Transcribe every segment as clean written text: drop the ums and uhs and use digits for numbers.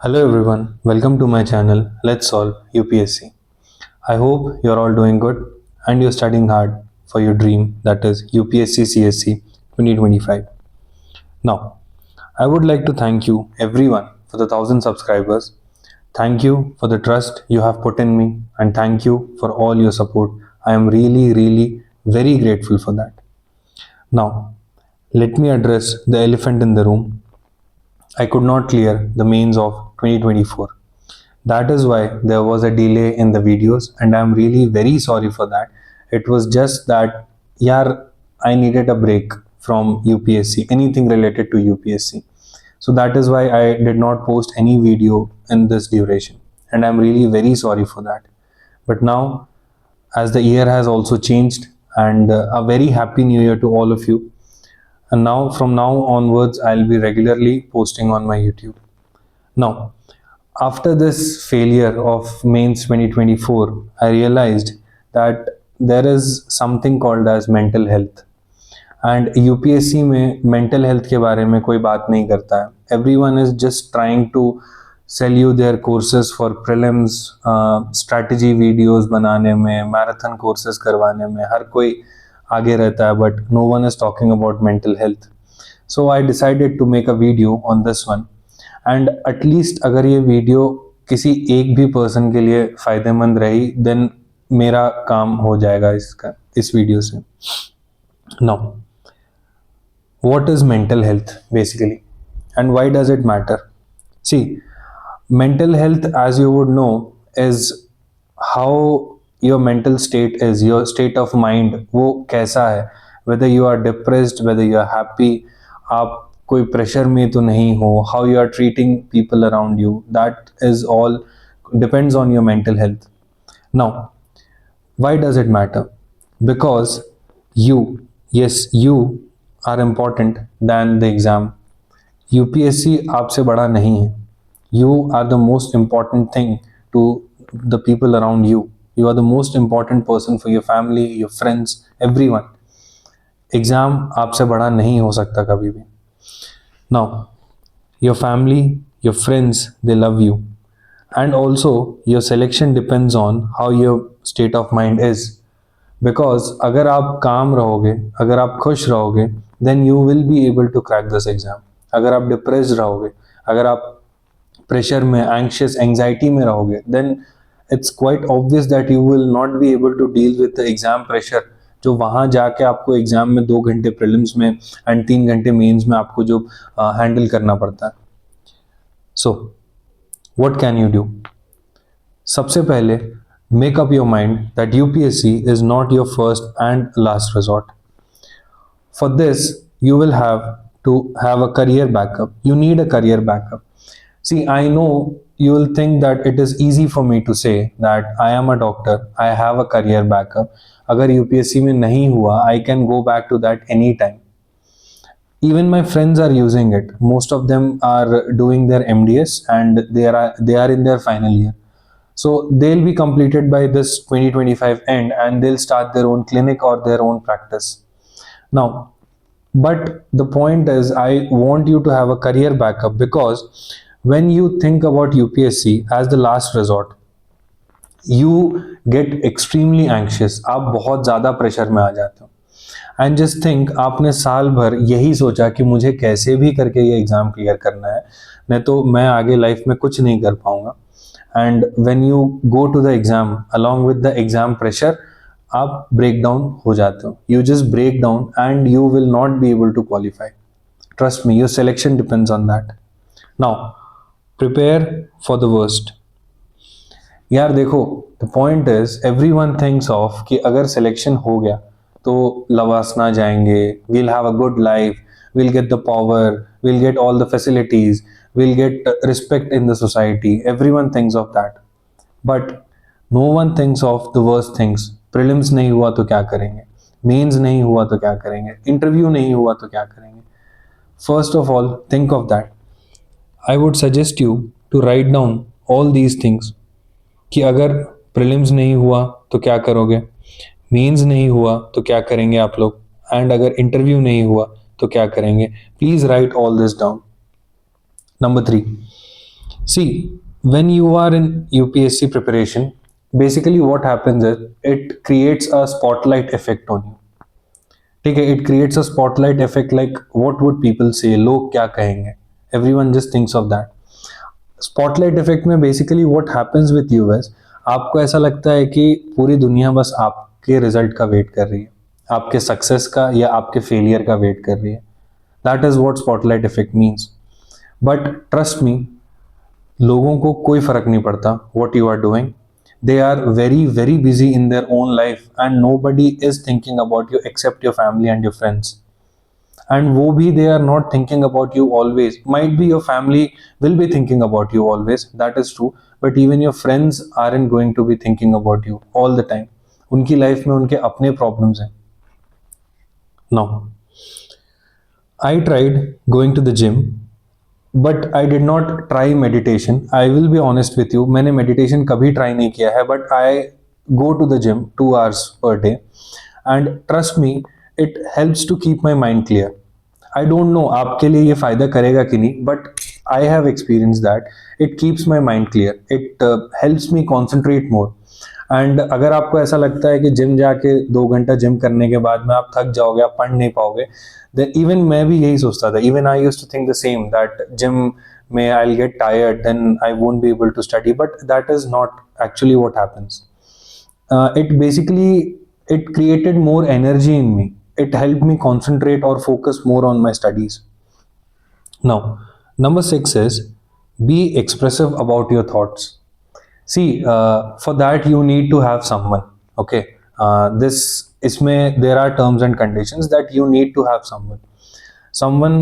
Hello everyone, welcome to my channel Let's Solve UPSC. I hope you're all doing good and you're studying hard for your dream, that is UPSC CSC 2025. Now, I would like to thank you everyone for the 1000 subscribers. Thank you for the trust you have put in me and thank you for all your support. I am really very grateful for that. Now, let me address the elephant in the room. I could not clear the mains of 2024. That is why there was a delay in the videos, and I'm really very sorry for that. It was just that, yeah, I needed a break from UPSC, anything related to UPSC. So that is why I did not post any video in this duration, and I'm really very sorry for that. But now, as the year has also changed, and a very happy new year to all of you. And now, from now onwards, I'll be regularly posting on my YouTube. Now, after this failure of mains 2024, I realized that there is something called as mental health. And UPSC में mental health के बारे में कोई बात नहीं करता है. Everyone is just trying to sell you their courses for prelims, strategy videos बनाने में, marathon courses करवाने में, हर कोई आगे रहता है, but no one is talking about mental health. So I decided to make a video on this one. And at least अगर ये वीडियो किसी एक भी पर्सन के लिए फ़ायदेमंद रही देन मेरा काम हो जाएगा इस वीडियो से. Now what is mental health basically and why does it matter? See, mental health as you would know is how your mental state is, your state of mind वो कैसा है, वेदर यू आर डिप्रेस्ड, वेदर यू आर हैप्पी, आप कोई प्रेशर में तो नहीं हो, how you are treating people around you, that is all depends on your mental health. Now why does it matter? Because you are important than the exam. UPSC आपसे बड़ा नहीं है. You are the most important thing to the people around you. You are the most important person for your family, your friends, everyone. Exam आपसे बड़ा नहीं हो सकता कभी भी. Now, your family, your friends, they love you. And also, your selection depends on how your state of mind is. Because अगर आप calm रहोगे, अगर आप खुश रहोगे, then you will be able to crack this exam. अगर आप depressed रहोगे, अगर आप pressure में, anxious, anxiety में रहोगे, then it's quite obvious that you will not be able to deal with the exam pressure. जो वहाँ जाके आपको एग्जाम में 2 घंटे प्रीलिम्स में एंड 3 घंटे मेंस में आपको जो हैंडल करना पड़ता है. So what can you do? सबसे पहले make up your mind that UPSC is not your first and last resort. For this you will have to have a career backup. You need a career backup. See, I know you will think that it is easy for me to say that I am a doctor, I have a career backup. अगर UPSC में नहीं हुआ, I can go back to that anytime. Even my friends are using it. Most of them are doing their MDS and they are in their final year. So they'll be completed by this 2025 end and they'll start their own clinic or their own practice. Now, but the point is, I want you to have a career backup because when you think about UPSC as the last resort, you get extremely anxious. आप बहुत ज़्यादा pressure में आ जाते हो. And just think, आपने साल भर यही सोचा कि मुझे कैसे भी करके ये एग्ज़ाम क्लियर करना है, नहीं तो मैं आगे लाइफ में कुछ नहीं कर पाऊँगा. And when you go to the exam along with the exam pressure, आप ब्रेक डाउन हो जाते हो. You just break down and you will not be able to qualify. Trust me, your selection depends on that. Now prepare for the worst. यार देखो, the point is everyone thinks of कि अगर selection हो गया तो लवासना जाएंगे, we'll have a good life, we'll get the power, we'll get all the facilities, we'll get respect in the society. Everyone thinks of that, but no one thinks of the worst things. Prelims नहीं हुआ तो क्या करेंगे, mains नहीं हुआ तो क्या करेंगे, इंटरव्यू नहीं हुआ तो क्या करेंगे. First of all think of that. I would suggest you to write down all these things कि अगर प्रीलिम्स नहीं हुआ तो क्या करोगे, मेंस नहीं हुआ तो क्या करेंगे आप लोग, एंड अगर इंटरव्यू नहीं हुआ तो क्या करेंगे. Please right all this down. Number 3, See, when you are in UPSC preparation, basically what happens is it creates a spotlight effect on you. ठीक है, it creates a spotlight effect like what would people say, लोग क्या कहेंगे, everyone just thinks of that. Spotlight effect में basically what happens with you is आपको ऐसा लगता है कि पूरी दुनिया बस आपके रिजल्ट का वेट कर रही है, आपके सक्सेस का या आपके फेलियर का वेट कर रही है. That is what spotlight effect means. But trust me, लोगों को कोई फर्क नहीं पड़ता what you are doing. They are very very busy in their own life and nobody is thinking about you except your family and your friends. And wo bhi they are not thinking about you always. Might be your family will be thinking about you always, that is true, but even your friends aren't going to be thinking about you all the time. उनकी life में उनके अपने problems हैं. Now I tried going to the gym, but I did not try meditation. I will be honest with you, मैंने meditation कभी try नहीं किया है, but I go to the gym 2 hours per day and trust me, it helps to keep my mind clear. I don't know आपके लिए ये फ़ायदा करेगा कि नहीं, but I have experienced that it keeps my mind clear. It helps me concentrate more. And अगर आपको ऐसा लगता है कि जिम जाके 2 घंटा जिम करने के बाद में आप थक जाओगे, आप पढ़ नहीं पाओगे, देन इवन मैं भी यही सोचता था. Even I used to think the same that gym में I will get tired, then I won't be able to study, but that is not actually what happens. It basically it created more energy in me. It helped me concentrate or focus more on my studies. Now, number 6 is be expressive about your thoughts. See, for that you need to have someone. Okay, this isme there are terms and conditions that you need to have someone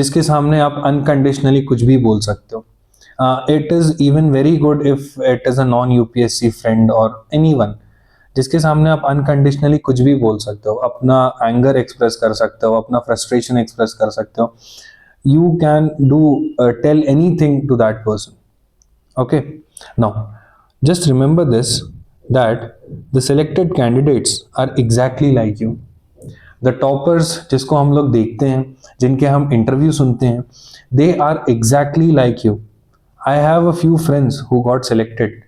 जिसके सामने आप unconditionally कुछ भी बोल सकते हो. It is even very good if it is a non-UPSC friend or anyone जिसके सामने आप अनकंडीशनली कुछ भी बोल सकते हो, अपना एंगर एक्सप्रेस कर सकते हो, अपना फ्रस्ट्रेशन एक्सप्रेस कर सकते हो. You can do tell anything to that person. Okay, now just remember this that the selected candidates are exactly like you. The toppers जिसको हम लोग देखते हैं, जिनके हम इंटरव्यू सुनते हैं, they are exactly like you. I have a few friends who got selected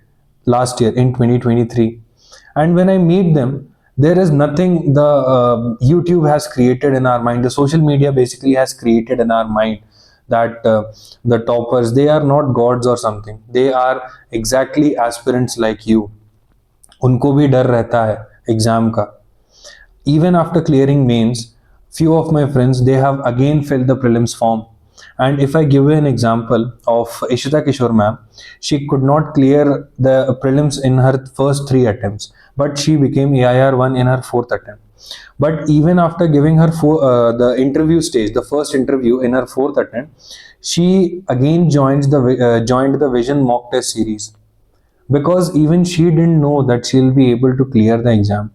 last year in 2023. And when I meet them, there is nothing the YouTube has created in our mind, the social media basically has created in our mind that the toppers, they are not gods or something. They are exactly aspirants like you. उनको भी डर रहता है exam का. Even after clearing mains, few of my friends, they have again filled the prelims form. And if I give you an example of Ishita Kishore ma'am, she could not clear the prelims in her first 3 attempts, but she became AIR1 in her 4th attempt. But even after giving her the interview stage, the first interview in her 4th attempt, she again joined the Vision mock test series, because even she didn't know that she'll be able to clear the exam.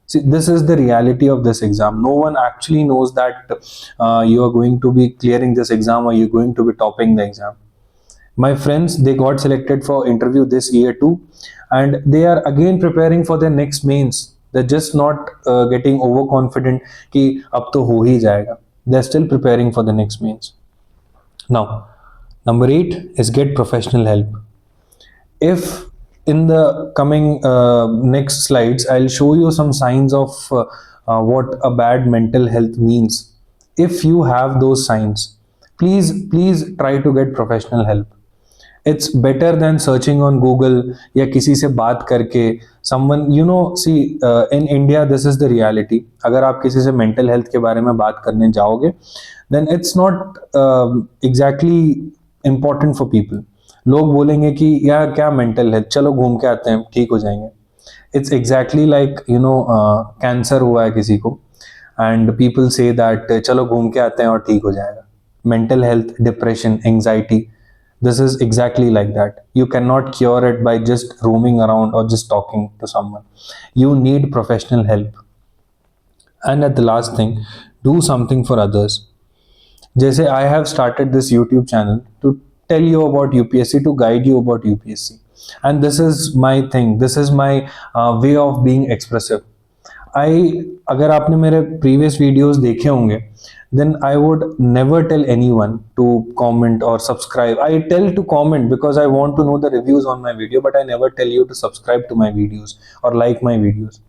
See, this is the reality of this exam. No one actually knows that you are going to be clearing this exam or you're going to be topping the exam. My friends, they got selected for interview this year too, and they are again preparing for their next mains. They're just not getting overconfident कि अब तो हो ही जाएगा. They're still preparing for the next mains. Now, number 8 is get professional help. If in the coming next slides, I'll show you some signs of what a bad mental health means. If you have those signs, please try to get professional help. It's better than searching on Google या किसी से बात करके. Someone, see, in India this is the reality. अगर आप किसी से mental health के बारे में बात करने जाओगे, then it's not exactly important for people. लोग बोलेंगे कि यार क्या मेंटल है, चलो घूम के आते हैं, ठीक हो जाएंगे. इट्स एग्जैक्टली लाइक कैंसर हुआ है किसी को एंड पीपल से दैट चलो घूम के आते हैं और ठीक हो जाएगा. Mental health, depression, anxiety, this is exactly like that. You cannot cure it by just roaming around or just talking to someone. You need professional help. And at the last thing, do something for others. जैसे I have started this YouTube channel to tell you about UPSC, to guide you about UPSC. And this is my thing. This is my way of being expressive. अगर आपने मेरे previous videos देखे होंगे, then I would never tell anyone to comment or subscribe. I tell to comment because I want to know the reviews on my video, but I never tell you to subscribe to my videos or like my videos,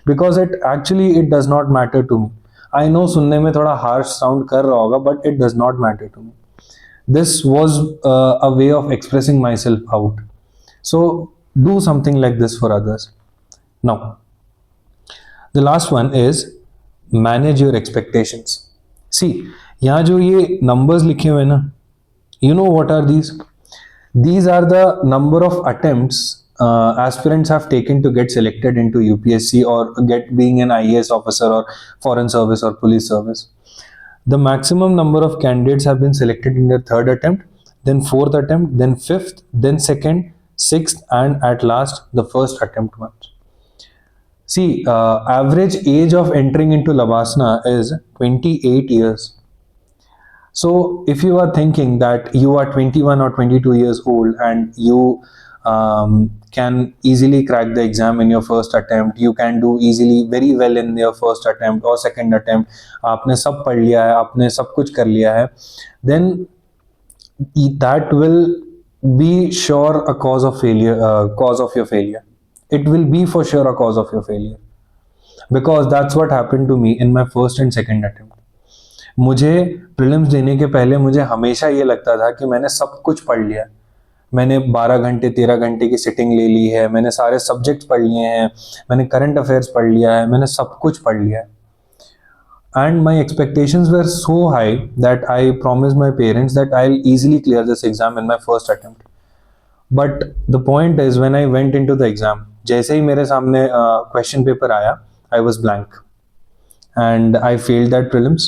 because it does not matter to me. I know सुनने में थोड़ा harsh sound कर रहा होगा, but it does not matter to me. This was a way of expressing myself out. So do something like this for others. Now, the last one is manage your expectations. See, यहाँ जो ये numbers लिखे हुए हैं ना, you know what are these? These are the number of attempts aspirants have taken to get selected into UPSC or get being an IAS officer or foreign service or police service. The maximum number of candidates have been selected in their third attempt, then fourth attempt, then fifth, then second, sixth, and at last the first attempt once. See, average age of entering into Labasna is 28 years. So, if you are thinking that you are 21 or 22 years old and you can easily crack the exam in your first attempt, you can do easily very well in your first attempt or second attempt, आपने सब पढ़ लिया है, आपने सब कुछ कर लिया है, then that will be sure a cause of failure, cause of your failure. It will be for sure a cause of your failure, because that's what happened to me in my first and second attempt. मुझे prelims देने के पहले मुझे हमेशा ये लगता था कि मैंने सब कुछ पढ़ लिया, मैंने 12 घंटे 13 घंटे की सिटिंग ले ली है, मैंने सारे सब्जेक्ट्स पढ़ लिए हैं, मैंने करंट अफेयर्स पढ़ लिया है, मैंने सब कुछ पढ़ लिया है. And my expectations were so high that I promised my parents that I'll easily clear this exam in my first attempt. But the point is, when I went into the exam, जैसे ही मेरे सामने question paper आया, I was blank and I failed that prelims.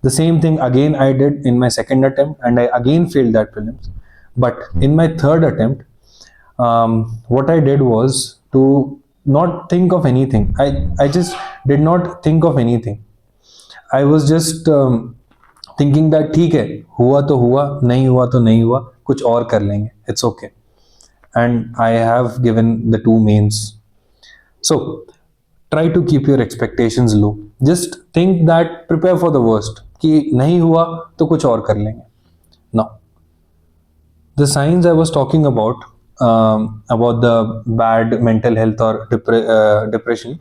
The same thing again I did in my second attempt and I again failed that prelims. But in my third attempt, what I did was to not think of anything. I just did not think of anything. I was just thinking that ठीक है, हुआ तो हुआ, नहीं हुआ तो नहीं हुआ, कुछ और कर लेंगे, it's okay. And I have given the two mains. So try to keep your expectations low. Just think that, prepare for the worst, कि नहीं हुआ तो कुछ और कर लेंगे. Now, the signs I was talking about the bad mental health or depression,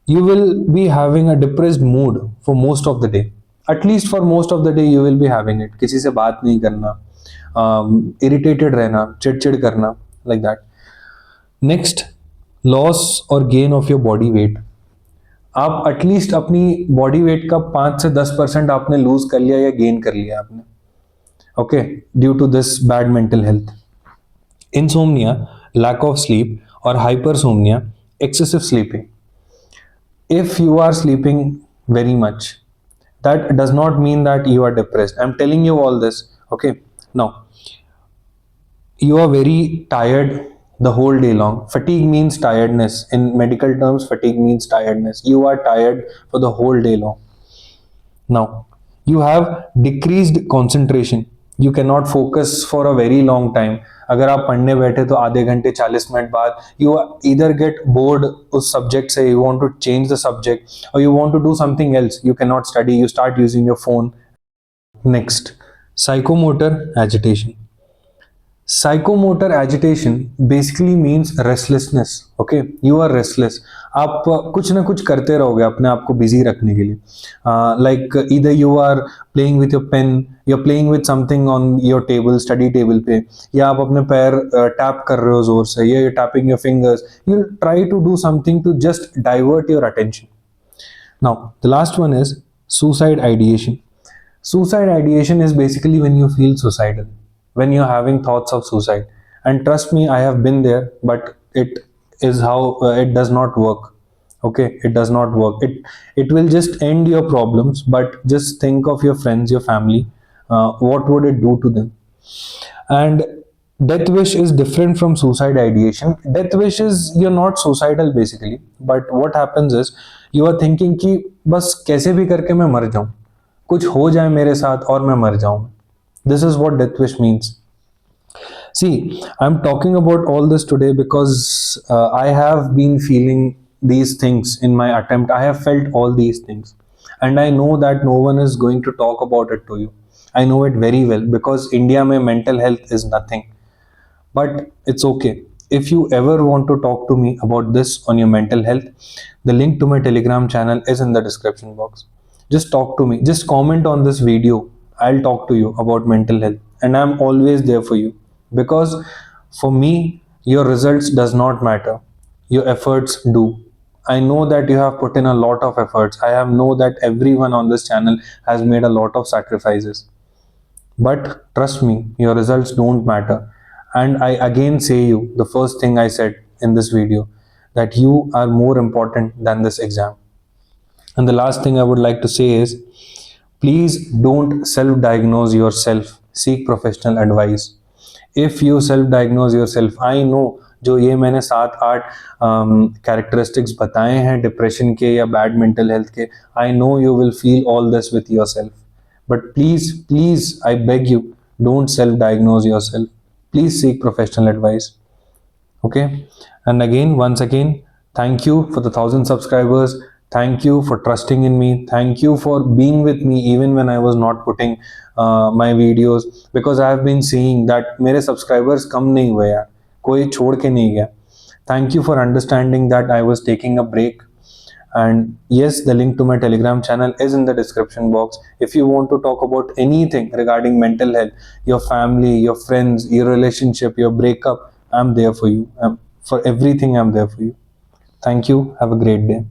you will be having a depressed mood for most of the day. At least for most of the day you will be having it. किसी से बात नहीं करना, irritated रहना, चिड़चिड़ करना, like that. Next, loss or gain of your body weight. आप at least अपनी body weight का 5 से 10% आपने लूज कर लिया या गेन कर लिया आपने, okay, due to this bad mental health. Insomnia, lack of sleep और hypersomnia, excessive sleeping. If you are sleeping very much, that does not mean that you are depressed. I'm telling you all this, okay? Now, you are very tired the whole day long. Fatigue means tiredness. In medical terms, fatigue means tiredness. You are tired for the whole day long. Now, you have decreased concentration. You cannot focus for a very long time. अगर आप पढ़ने बैठे तो आधे घंटे 40 minute बाद you either get bored उस subject से, you want to change the subject or you want to do something else, you cannot study, you start using your phone. Next, psychomotor agitation. Psychomotor agitation basically means restlessness. Okay, you are restless. आप कुछ ना कुछ करते रहोगे अपने आप को busy रखने के लिए. Like either you are playing with your pen, you're playing with something on your table, study table पे, या आप अपने पैर टैप कर रहे हो जोर से, या you're tapping your fingers. You'll try to do something to just divert your attention. Now, the last one is suicide ideation. Suicide ideation is basically when you feel suicidal, when you're having thoughts of suicide. And trust me, I have been there, but it is how it does not work. Okay, it does not work. It will just end your problems, but just think of your friends, your family. What would it do to them? And death wish is different from suicide ideation. Death wish is you're not suicidal basically, but what happens is you are thinking कि बस कैसे भी करके मैं मर जाऊं, कुछ हो जाए मेरे साथ और मैं मर जाऊं. This is what death wish means. See, I'm talking about all this today because I have been feeling these things in my attempt. I have felt all these things. and I know that no one is going to talk about it to you. I know it very well because India mein mental health is nothing. But it's okay. If you ever want to talk to me about this on your mental health, the link to my Telegram channel is in the description box. Just talk to me, just comment on this video. I'll talk to you about mental health, and I'm always there for you. Because for me, your results does not matter, your efforts do. I know that you have put in a lot of efforts. I have know that everyone on this channel has made a lot of sacrifices. But trust me, your results don't matter. And I again say you the first thing I said in this video, that you are more important than this exam. And the last thing I would like to say is, please don't self diagnose yourself. Seek professional advice. If you self diagnose yourself, I know जो ये मैंने 7-8 characteristics बताए हैं depression के या bad mental health के, I know you will feel all this with your self. But please, I beg you, don't self diagnose yourself. Please seek professional advice. Okay. And again, once again, thank you for the 1,000 subscribers. Thank you for trusting in me. Thank you for being with me even when I was not putting my videos, because I have been seeing that मेरे subscribers कम नहीं हुए यार, कोई छोड़ के नहीं गया. Thank you for understanding that I was taking a break. And yes, the link to my Telegram channel is in the description box. If you want to talk about anything regarding mental health, your family, your friends, your relationship, your breakup, I'm there for you. For everything, I'm there for you. Thank you. Have a great day.